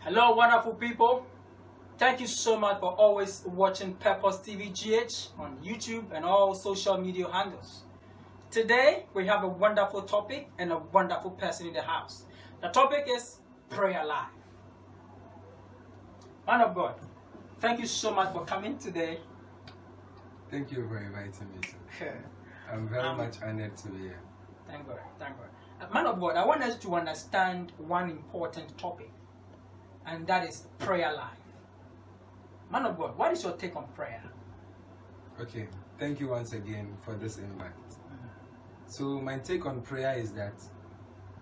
Hello, wonderful people. Thank you so much for always watching Purpose TV GH on YouTube and all social media handles. Today, we have a wonderful topic and a wonderful person in the house. The topic is prayer life. Man of God, thank you so much for coming today. Thank you for inviting me, sir. I'm very much honored to be here. Thank God, thank God. Man of God, I want us to understand one important topic, and that is prayer life. Man of God, what is your take on prayer? Okay, thank you once again for this invite. So my take on prayer is that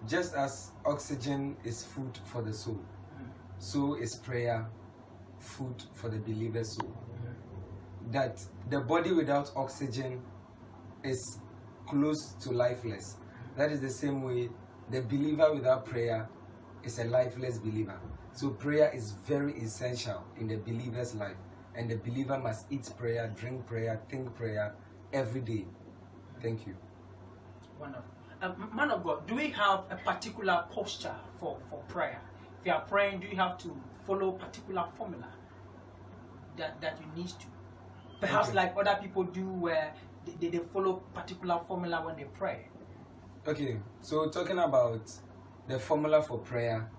just as oxygen is food for the soul, so is prayer food for the believer's soul. That the body without oxygen is close to lifeless. That is the same way the believer without prayer is a lifeless believer. So prayer is very essential in the believer's life, and the believer must eat prayer, drink prayer, think prayer every day. Thank you. Wonderful. Man of God, do we have a particular posture for prayer? If you are praying, do you have to follow a particular formula that you need to? Perhaps like other people do where they follow particular formula when they pray. Okay, so talking about the formula for prayer,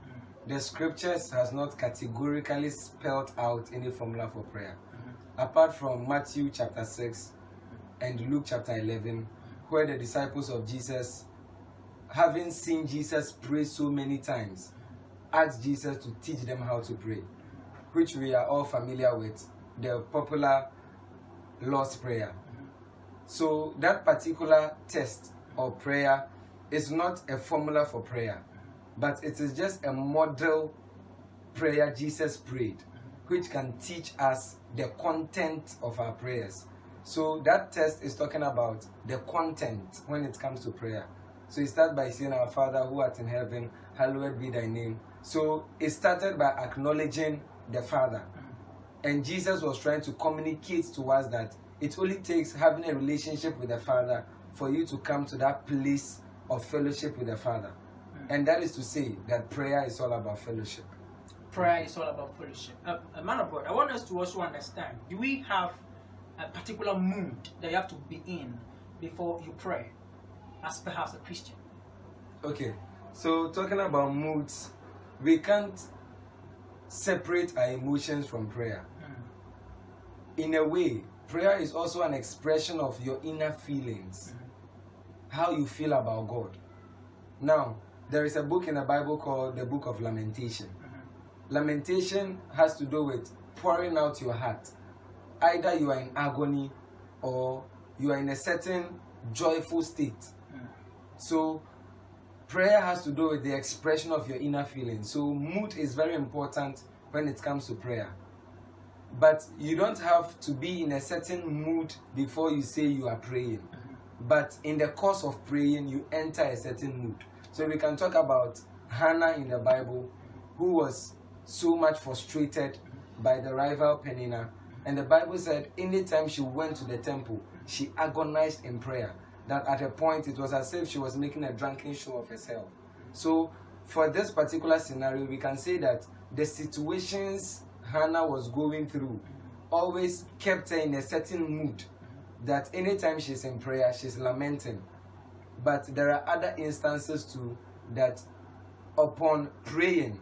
the scriptures has not categorically spelled out any formula for prayer. Apart from Matthew chapter 6 and Luke chapter 11, where the disciples of Jesus, having seen Jesus pray so many times, asked Jesus to teach them how to pray, which we are all familiar with, the popular Lord's Prayer. So that particular test or prayer is not a formula for prayer, but it is just a model prayer Jesus prayed, which can teach us the content of our prayers. So that test is talking about the content when it comes to prayer. So it starts by saying, "Our Father who art in heaven, hallowed be thy name." So it started by acknowledging the Father. And Jesus was trying to communicate to us that it only takes having a relationship with the Father for you to come to that place of fellowship with the Father. And that is to say that prayer is all about fellowship. Prayer is all about fellowship. Man of God, I want us to also understand, do we have a particular mood that you have to be in before you pray, as perhaps a Christian? Okay, so talking about moods, we can't separate our emotions from prayer. In a way, prayer is also an expression of your inner feelings, how you feel about God. Now, there is a book in the Bible called the Book of Lamentation. Lamentation has to do with pouring out your heart. Either you are in agony or you are in a certain joyful state. So prayer has to do with the expression of your inner feelings. So mood is very important when it comes to prayer. But you don't have to be in a certain mood before you say you are praying. But in the course of praying, you enter a certain mood. So we can talk about Hannah in the Bible, who was so much frustrated by the rival Peninnah. And the Bible said anytime she went to the temple, she agonized in prayer. That at a point it was as if she was making a drunken show of herself. So for this particular scenario, we can say that the situations Hannah was going through always kept her in a certain mood, that anytime she's in prayer, she's lamenting. But there are other instances too that upon praying,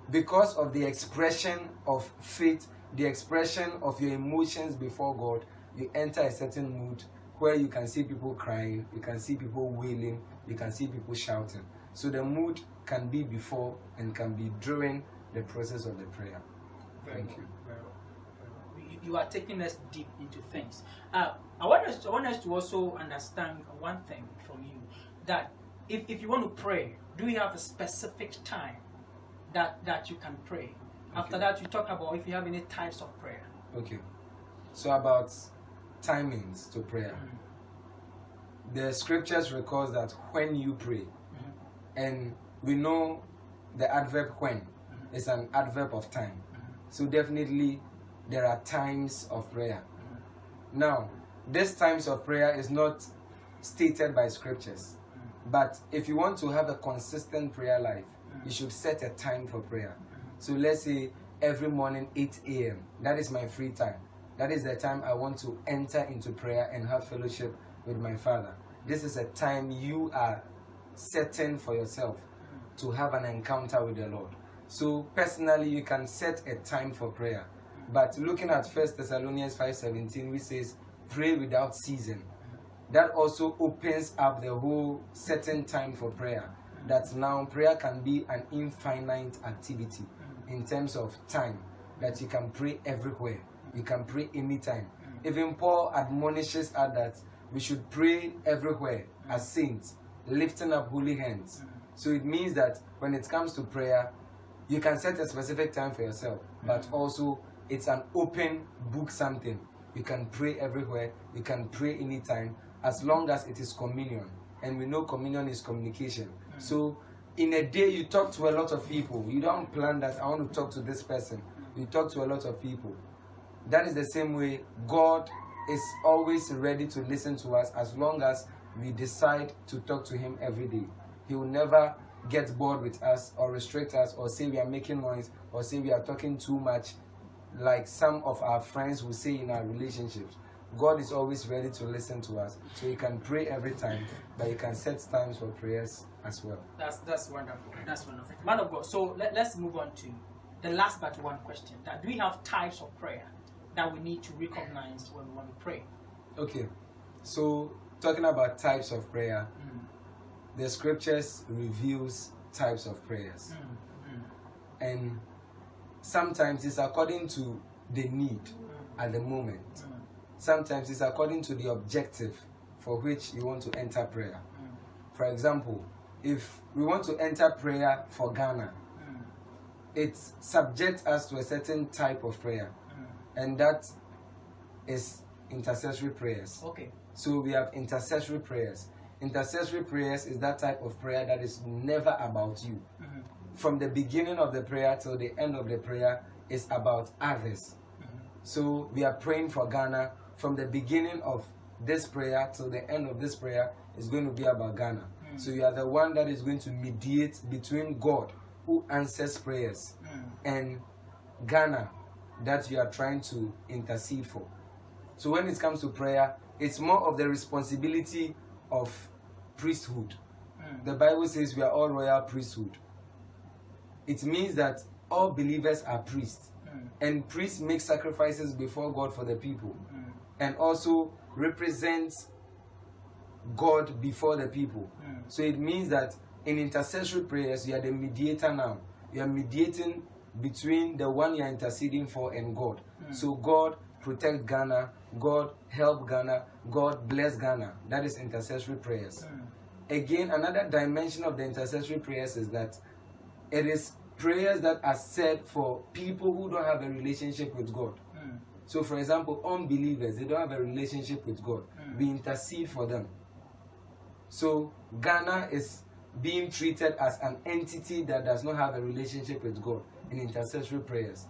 because of the expression of faith, the expression of your emotions before God, you enter a certain mood where you can see people crying, you can see people wailing, you can see people shouting. So the mood can be before and can be during the process of the prayer. Thank you. Very well. You are taking us deep into things. I want us to also understand one thing from you, that if you want to pray, do you have a specific time that you can pray? Okay. After that, you talk about if you have any types of prayer. Okay. So about timings to prayer. The scriptures records that when you pray, and we know the adverb when is an adverb of time. So definitely there are times of prayer. Now, these times of prayer is not stated by scriptures. But if you want to have a consistent prayer life, you should set a time for prayer. So let's say every morning 8 a.m. That is my free time. That is the time I want to enter into prayer and have fellowship with my Father. This is a time you are setting for yourself to have an encounter with the Lord. So personally, you can set a time for prayer. But looking at 1 Thessalonians 5:17, which says, pray without ceasing. That also opens up the whole certain time for prayer. That now prayer can be an infinite activity in terms of time. That you can pray everywhere. You can pray anytime. Even Paul admonishes us that we should pray everywhere as saints, lifting up holy hands. So it means that when it comes to prayer, you can set a specific time for yourself, but also it's an open book something. You can pray everywhere, you can pray anytime, as long as it is communion. And we know communion is communication. So in a day you talk to a lot of people. You don't plan that I want to talk to this person. You talk to a lot of people. That is the same way God is always ready to listen to us as long as we decide to talk to him every day. He will never get bored with us or restrict us or say we are making noise or say we are talking too much, like some of our friends will say in our relationships. God is always ready to listen to us. So you can pray every time, but you can set times for prayers as well. That's wonderful. That's wonderful. Man of God, so let's move on to the last but one question. That do we have types of prayer that we need to recognize when we want to pray? Okay. So talking about types of prayer, the scriptures reveals types of prayers. And sometimes it's according to the need at the moment. Sometimes it's according to the objective for which you want to enter prayer. For example, if we want to enter prayer for Ghana, it subjects us to a certain type of prayer, and that is intercessory prayers. Okay. So we have intercessory prayers. Intercessory prayers is that type of prayer that is never about you. From the beginning of the prayer till the end of the prayer is about others. So we are praying for Ghana. From the beginning of this prayer till the end of this prayer is going to be about Ghana. So you are the one that is going to mediate between God, who answers prayers, and Ghana, that you are trying to intercede for. So when it comes to prayer, it's more of the responsibility of priesthood. The Bible says we are all royal priesthood. It means that all believers are priests. And priests make sacrifices before God for the people. And also represents God before the people. So it means that in intercessory prayers, you are the mediator now. You are mediating between the one you are interceding for and God. So God protect Ghana, God help Ghana, God bless Ghana. That is intercessory prayers. Again, another dimension of the intercessory prayers is that it is prayers that are said for people who don't have a relationship with God. So for example, unbelievers, they don't have a relationship with God. We intercede for them. So Ghana is being treated as an entity that does not have a relationship with God in intercessory prayers.